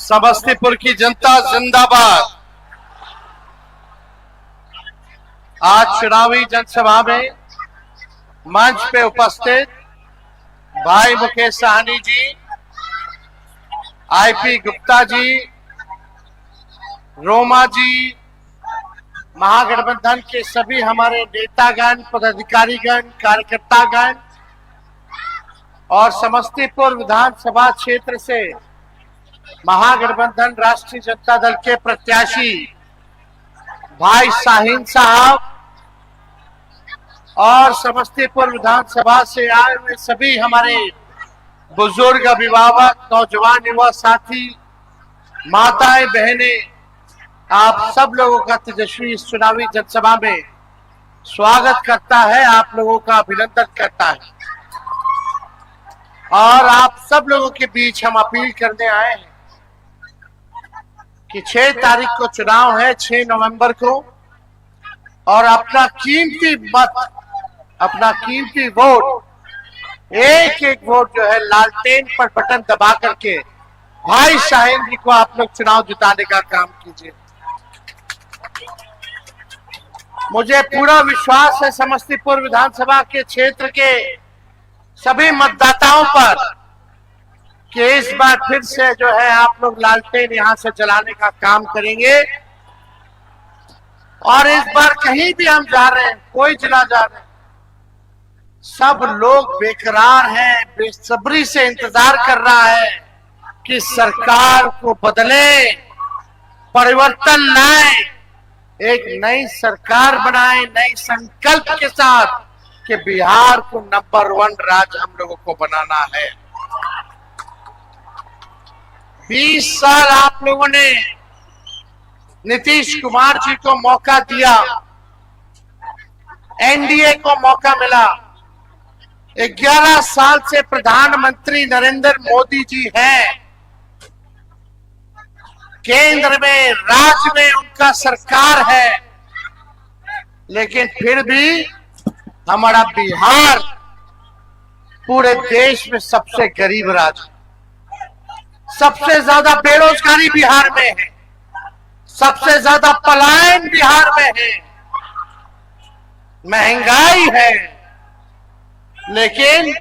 समस्तीपुर की जनता जिंदाबाद। आज चुनावी जनसभा में मंच पे उपस्थित भाई मुकेश साहनी जी, आईपी गुप्ता जी, रोमा जी, महागठबंधन के सभी हमारे नेतागण, पदाधिकारीगण, कार्यकर्तागण और समस्तीपुर विधानसभा क्षेत्र से महागठबंधन राष्ट्रीय जनता दल के प्रत्याशी भाई शाहीन साहब और समस्तीपुर विधानसभा से आए हुए सभी हमारे बुजुर्ग, अभिभावक, नौजवान, युवा साथी, माताएं, बहनें, आप सब लोगों का तेजस्वी इस चुनावी जनसभा में स्वागत करता है, आप लोगों का अभिनंदन करता है। और आप सब लोगों के बीच हम अपील करने आए हैं कि 6 तारीख को चुनाव है, 6 नवंबर को, और अपना कीमती मत, अपना कीमती वोट, एक एक वोट जो है लालटेन पर बटन दबा करके भाई शाहीन जी को आप लोग चुनाव जिताने का काम कीजिए। मुझे पूरा विश्वास है समस्तीपुर विधानसभा के क्षेत्र के सभी मतदाताओं पर कि इस बार फिर से जो है आप लोग लालटेन यहां से जलाने का काम करेंगे। और इस बार कहीं भी हम जा रहे हैं, कोई जिला जा रहे हैं, सब लोग बेकरार हैं, बेसब्री से इंतजार कर रहा है कि सरकार को बदले, परिवर्तन लाए, एक नई सरकार बनाए, नई संकल्प के साथ कि बिहार को नंबर 1 राज्य हम लोगों को बनाना है। 20 साल आप लोगों ने नीतीश कुमार जी को मौका दिया, एनडीए को मौका मिला। 11 साल से प्रधानमंत्री नरेंद्र मोदी जी हैं, केंद्र में, राज्य में उनका सरकार है, लेकिन फिर भी हमारा बिहार पूरे देश में सबसे गरीब राज्य, सबसे ज्यादा बेरोजगारी बिहार में है, सबसे ज्यादा पलायन बिहार में है, महंगाई है। लेकिन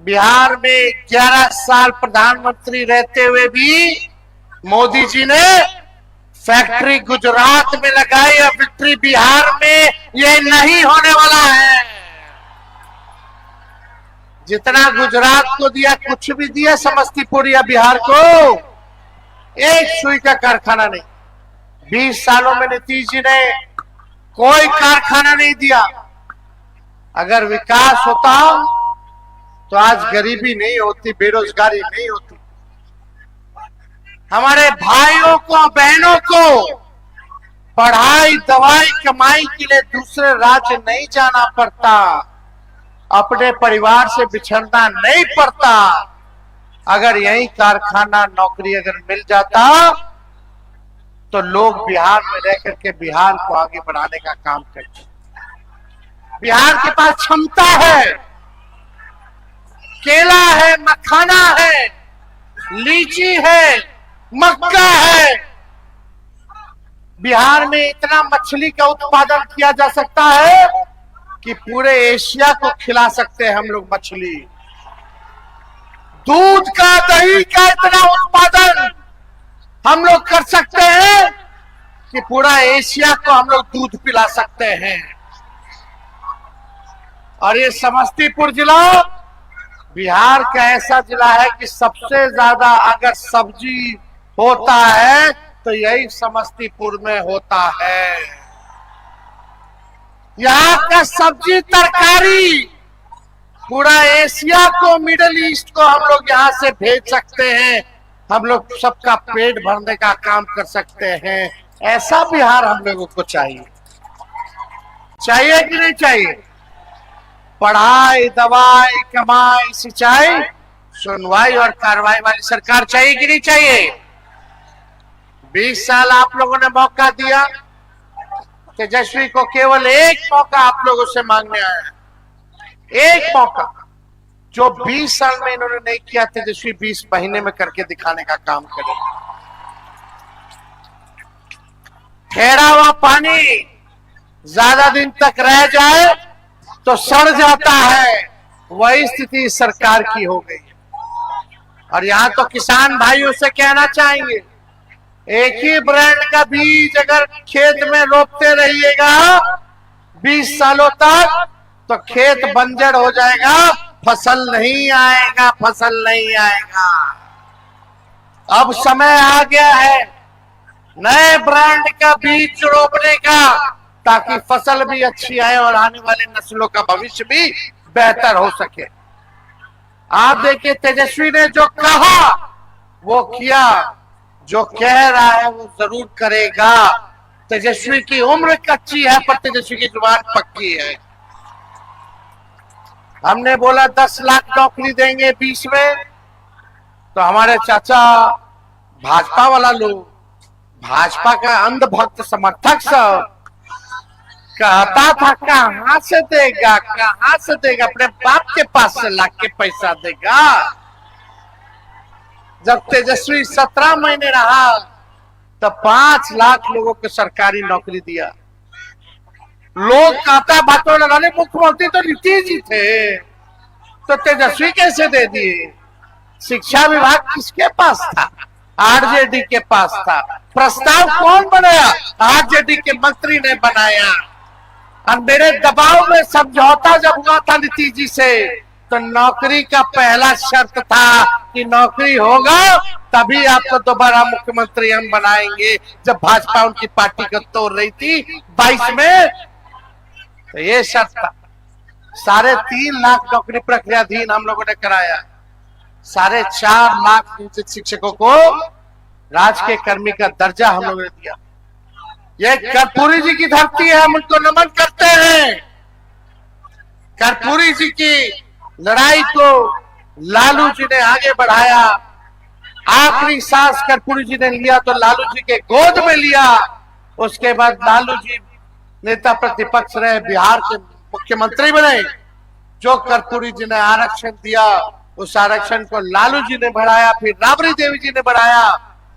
बिहार में 11 साल प्रधानमंत्री रहते हुए भी मोदी जी ने फैक्ट्री गुजरात में लगाई और फैक्ट्री बिहार में ये नहीं होने वाला है। जितना गुजरात को दिया, कुछ भी दिया समस्तीपुर या बिहार को, एक सुई का कारखाना नहीं। 20 सालों में नीतीश जी ने कोई कारखाना नहीं दिया। अगर विकास होता तो आज गरीबी नहीं होती, बेरोजगारी नहीं होती, हमारे भाइयों को, बहनों को पढ़ाई, दवाई, कमाई के लिए दूसरे राज्य नहीं जाना पड़ता, अपने परिवार से बिछड़ना नहीं पड़ता। अगर यही कारखाना, नौकरी अगर मिल जाता तो लोग बिहार में रह करके बिहार को आगे बढ़ाने का काम करते। बिहार के पास क्षमता है, केला है, मखाना है, लीची है, मक्का है। बिहार में इतना मछली का उत्पादन किया जा सकता है कि पूरे एशिया को खिला सकते हैं हम लोग मछली। दूध का, दही का इतना उत्पादन हम लोग कर सकते हैं कि पूरा एशिया को हम लोग दूध पिला सकते हैं। और ये समस्तीपुर जिला बिहार का ऐसा जिला है कि सबसे ज्यादा अगर सब्जी होता है तो यही समस्तीपुर में होता है। यहाँ का सब्जी, तरकारी पूरा एशिया को, मिडिल ईस्ट को हम लोग यहाँ से भेज सकते हैं। हम लोग सबका पेट भरने का काम कर सकते हैं। ऐसा बिहार हम लोगों को चाहिए। चाहिए कि नहीं चाहिए? पढ़ाई, दवाई, कमाई, सिंचाई, सुनवाई और कार्रवाई वाली सरकार चाहिए कि नहीं चाहिए? 20 साल आप लोगों ने मौका दिया, तेजस्वी को केवल एक मौका आप लोगों से मांगने आया है, एक मौका, जो 20 साल में इन्होंने नहीं किया, तेजस्वी 20 महीने में करके दिखाने का काम करे। ठहरा हुआ पानी ज्यादा दिन तक रह जाए तो सड़ जाता है, वही स्थिति सरकार की हो गई। और यहां तो किसान भाइयों से कहना चाहेंगे, एक ही ब्रांड का बीज अगर खेत में रोपते रहिएगा 20 सालों तक तो खेत बंजर हो जाएगा, फसल नहीं आएगा, फसल नहीं आएगा। अब समय आ गया है नए ब्रांड का बीज रोपने का, ताकि फसल भी अच्छी आए और आने वाले नस्लों का भविष्य भी बेहतर हो सके। आप देखिए तेजस्वी ने जो कहा वो किया, जो कह रहा है वो जरूर करेगा। तेजस्वी की उम्र कच्ची है पर तेजस्वी की जुबान पक्की है। हमने बोला 10 लाख नौकरी देंगे 20 में, तो हमारे चाचा भाजपा वाला लोग, भाजपा का अंधभक्त समर्थक सब कहता था कहां से देगा, कहां से देगा, अपने बाप के पास से लाख के पैसा देगा। जब तेजस्वी 17 महीने रहा तो 5 लाख लोगों को सरकारी नौकरी दिया। लोग कहता बातों लगाने मुख्यमंत्री तो नीतीश जी थे, तो तेजस्वी कैसे दे दिए। शिक्षा विभाग किसके पास था, आरजेडी के पास था। प्रस्ताव कौन बनाया, आरजेडी के मंत्री ने बनाया। और मेरे दबाव में समझौता जब हुआ था नीतीश जी से, तो नौकरी का पहला शर्त था कि नौकरी होगा तभी आपको दोबारा मुख्यमंत्री हम बनाएंगे। जब भाजपा उनकी पार्टी को तोड़ रही थी 22 में, तो ये शर्त था। 3.5 लाख नौकरी प्रक्रियाधीन हम लोगों ने कराया। 4.5 लाख नियोजित शिक्षकों को राजकीय कर्मी का दर्जा हम लोगों ने दिया। ये कर्पूरी जी की धरती है, हम उनको नमन करते हैं। कर्पूरी जी की लड़ाई को लालू जी ने आगे बढ़ाया। आखिरी सांस कर्पूरी जी ने लिया तो लालू जी के गोद में लिया। उसके बाद लालू जी नेता प्रतिपक्ष रहे, बिहार के मुख्यमंत्री बने। जो कर्पूरी जी ने आरक्षण दिया उस आरक्षण को लालू जी ने बढ़ाया, फिर राबड़ी देवी जी ने बढ़ाया,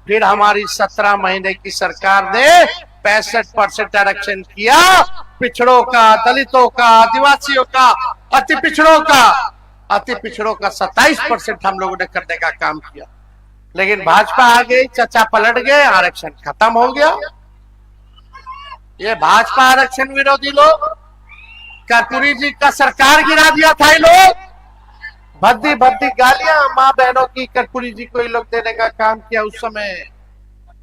फिर हमारी 17 महीने की सरकार ने 65% आरक्षण किया। पिछड़ों का, दलितों का, आदिवासियों का, अति पिछड़ों का 27% हम लोगों ने करने का काम किया। लेकिन भाजपा आ गई, चचा पलट गए, आरक्षण खत्म हो गया। ये भाजपा आरक्षण विरोधी लोग, कर्पूरी जी का सरकार गिरा दिया था। ये लोग भद्दी भद्दी गालियां माँ बहनों की कर्पूरी जी को ये लोग देने का काम किया उस समय।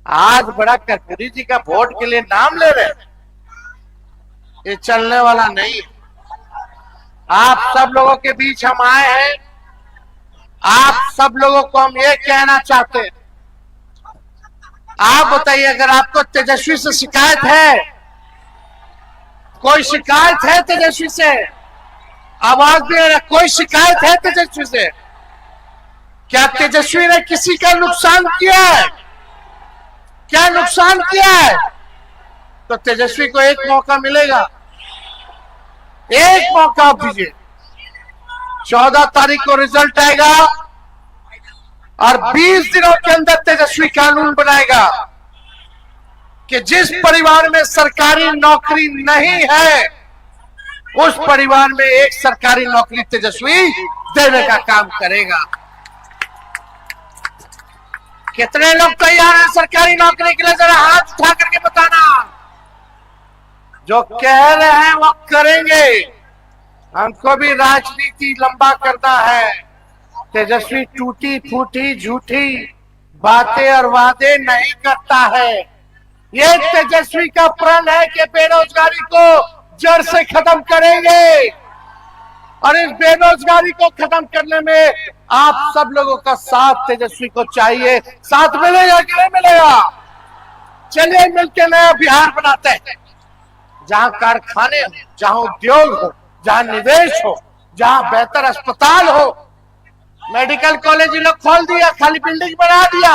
आज बड़ा कर्पूरी जी का वोट के लिए नाम ले रहे, ये चलने वाला नहीं। आप सब लोगों के बीच हम आए हैं, आप सब लोगों को हम ये कहना चाहते हैं, आप बताइए अगर आपको तेजस्वी से शिकायत है, कोई शिकायत है तेजस्वी से, आवाज दे रहा, कोई शिकायत है तेजस्वी से? क्या तेजस्वी ने किसी का नुकसान किया है? क्या नुकसान किया है? तो तेजस्वी को एक मौका मिलेगा, एक मौका दीजिए। 14 तारीख को रिजल्ट आएगा और 20 दिनों के अंदर तेजस्वी कानून बनाएगा कि जिस परिवार में सरकारी नौकरी नहीं है उस परिवार में एक सरकारी नौकरी तेजस्वी देने का काम करेगा। कितने लोग तैयार हैं सरकारी नौकरी के लिए? जरा हाथ उठा करके बताना। जो कह रहे हैं वो करेंगे। हमको भी राजनीति लंबा करना है। तेजस्वी टूटी फूटी झूठी बातें और वादे नहीं करता है। ये तेजस्वी का प्रण है कि बेरोजगारी को जड़ से खत्म करेंगे और इस बेरोजगारी को खत्म करने में आप सब लोगों का साथ तेजस्वी को चाहिए। साथ मिलेगा कि नहीं मिलेगा? चलिए मिलकर नया बिहार बनाते हैं, जहां कारखाने हो, जहां उद्योग हो, जहां निवेश हो, जहां बेहतर अस्पताल हो। मेडिकल कॉलेज लोग खोल दिया, खाली बिल्डिंग बना दिया,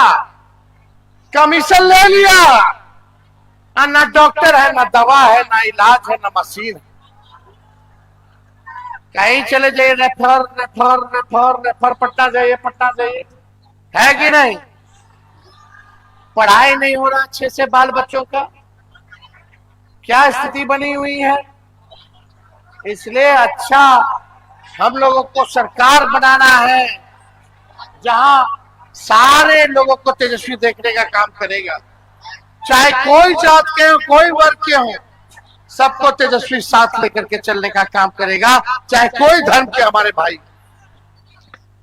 कमीशन ले लिया, ना डॉक्टर है, ना दवा है, ना इलाज है, ना मशीन है। कहीं चले जाइए refer refer refer refer, Patna जाइए पटना जाइए, है कि नहीं? पढ़ाई नहीं हो रहा अच्छे से बाल बच्चों का, क्या स्थिति बनी हुई है। इसलिए अच्छा हम लोगों को सरकार बनाना है जहां सारे लोगों को तेजस्वी देखने का काम करेगा, चाहे कोई जात के हो, कोई वर्ग के हो, सबको तेजस्वी साथ लेकर के चलने का काम करेगा, चाहे कोई धर्म के हमारे भाई।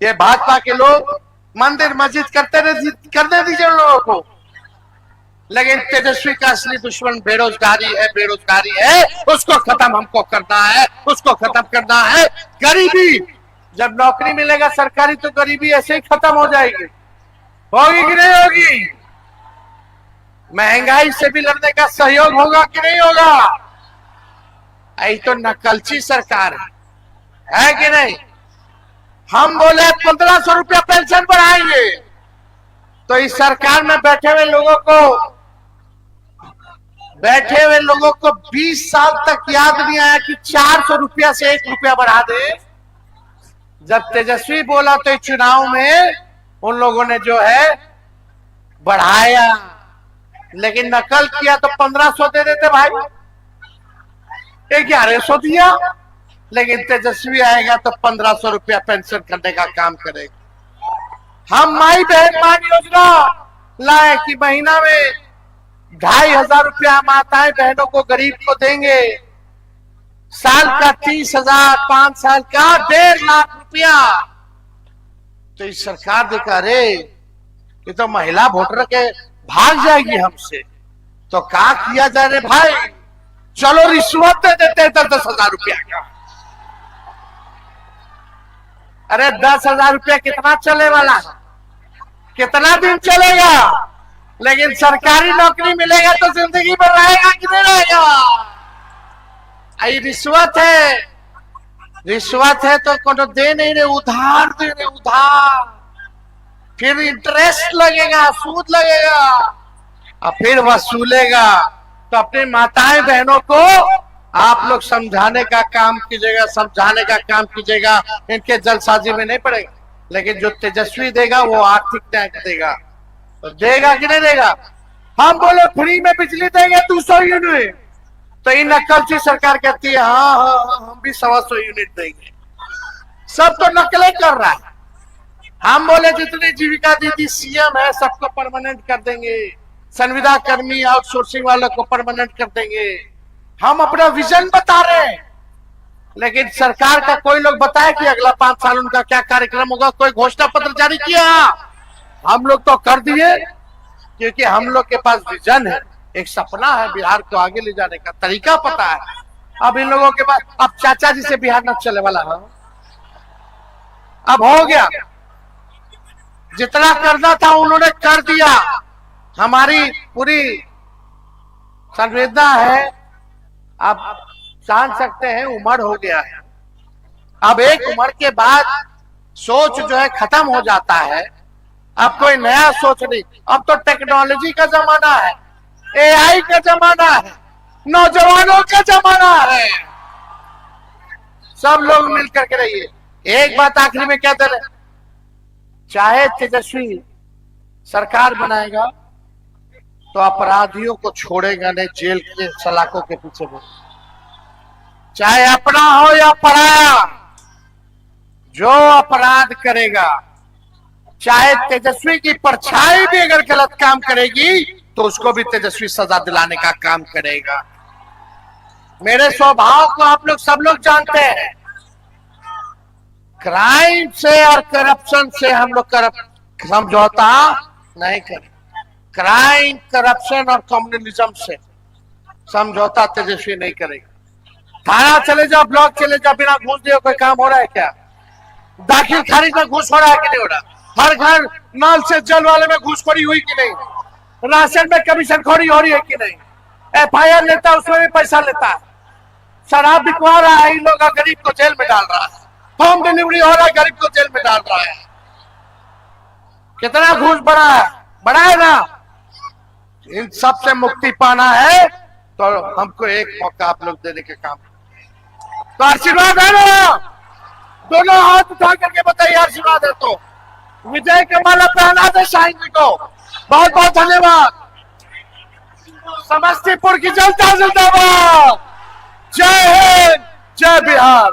ये भाजपा के लोग मंदिर मस्जिद करने दीजिए उन लोगों को, लेकिन तेजस्वी का असली दुश्मन बेरोजगारी है, उसको खत्म हमको करना है, उसको खत्म करना है। गरीबी, जब नौकरी मिलेगा सरकारी तो गरीबी ऐसे ही खत्म हो जाएगी, होगी कि नहीं होगी। महंगाई से भी लड़ने का सहयोग होगा कि नहीं होगा। यही तो नकलची सरकार है कि नहीं। हम बोले 1500 रुपया पेंशन बढ़ाएंगे, तो इस सरकार में बैठे हुए लोगों को 20 साल तक याद नहीं आया कि 400 रुपया से 1 रुपया बढ़ा दे। जब तेजस्वी बोला तो चुनाव में उन लोगों ने जो है बढ़ाया, लेकिन नकल किया तो 1500 दे देते भाई, 1100 दिया। लेकिन तेजस्वी आएगा तो 1500 रुपया पेंशन करने का काम करेगा। हम माई बहन मान योजना लाए कि महीना में 2500 रुपया माताएं बहनों को गरीब को देंगे, साल का 30,000, 5 साल का 1.5 लाख रुपया। तो इस सरकार देखा रे ये तो महिला वोटर के भाग जाएगी हमसे, तो क्या किया जाए रे भाई, चलो रिश्वत दे देते 10,000 रुपया का। अरे 10,000 रुपया कितना चले वाला है, कितना दिन चलेगा। लेकिन सरकारी नौकरी मिलेगा तो जिंदगी भर रहेगा कि नहीं रहेगा। आई रिश्वत है तो कोनो दे नहीं रहे, उधार दे रहे, उधार, फिर इंटरेस्ट लगेगा, सूद लगेगा और फिर वसूलेगा। तो अपनी माताएं बहनों को आप लोग समझाने का काम कीजिएगा, इनके जलसाजी में नहीं पड़ेगा। लेकिन जो तेजस्वी देगा वो आर्थिक न्याय देगा, तो देगा कि नहीं देगा। हम बोले फ्री में बिजली देंगे 200 यूनिट, तो इन नकलची सरकार कहती है हाँ हम भी 125 यूनिट देंगे। सब तो नकलें कर रहा है। हम बोले जितनी जीविका दीदी सीएम है सबको परमानेंट कर देंगे, संविदा कर्मी आउटसोर्सिंग वालों को परमानेंट कर देंगे। हम अपना विजन बता रहे हैं, लेकिन सरकार का कोई लोग बताए कि अगला 5 साल उनका क्या कार्यक्रम होगा, कोई घोषणा पत्र जारी किया। हम लोग तो कर दिए, क्योंकि हम लोग के पास विजन है, एक सपना है, बिहार को आगे ले जाने का तरीका पता है। अब इन लोगों के पास, अब चाचा जी से बिहार न चले वाला है, अब हो गया, जितना करना था उन्होंने कर दिया। हमारी पूरी संवेदना है, आप जान सकते हैं उम्र हो गया है। अब एक उम्र के बाद सोच जो है खत्म हो जाता है, अब कोई नया सोच नहीं। अब तो टेक्नोलॉजी का जमाना है, एआई का जमाना है, नौजवानों का जमाना है। सब लोग मिलकर के रहिए। एक बात आखिरी में कहते रहे, चाहे तेजस्वी सरकार बनाएगा तो अपराधियों को छोड़ेगा नहीं, जेल के सलाखों के पीछे में। चाहे अपना हो या पराया, जो अपराध करेगा, चाहे तेजस्वी की परछाई भी अगर गलत काम करेगी तो उसको भी तेजस्वी सजा दिलाने का काम करेगा। मेरे स्वभाव को आप लोग सब लोग जानते हैं। क्राइम से और करप्शन से हम लोग समझौता नहीं करें। क्राइम, करप्शन और कम्युनलिज्म से समझौता तेजस्वी नहीं करेगा। थाना चले जाओ, ब्लॉक चले जाओ, बिना घूस दिए कोई काम हो रहा है क्या? दाखिल खारिज में घूस हो रहा है कि नहीं हो रहा? हर घर नल से जल वाले में घूसखोरी हुई कि नहीं? राशन में कमीशन खोरी हो रही है कि नहीं? एफआईआर लेता है उसमें भी पैसा लेता है। शराब बिकवा रहा है, इन लोग गरीब को जेल में डाल रहा है। होम डिलीवरी हो रहा है, गरीब को जेल में डाल रहा है। कितना घूस बढ़ा है ना। इन सब से मुक्ति पाना है तो हमको एक मौका आप लोग देने के काम, तो आशीर्वाद है ना। दोनों हाथ उठा करके बताइए आशीर्वाद है तो। विजय के माला पहना दे शाहिद जी को। बहुत बहुत धन्यवाद। समस्तीपुर की जनता जिंदाबाद। जय हिंद, जय बिहार।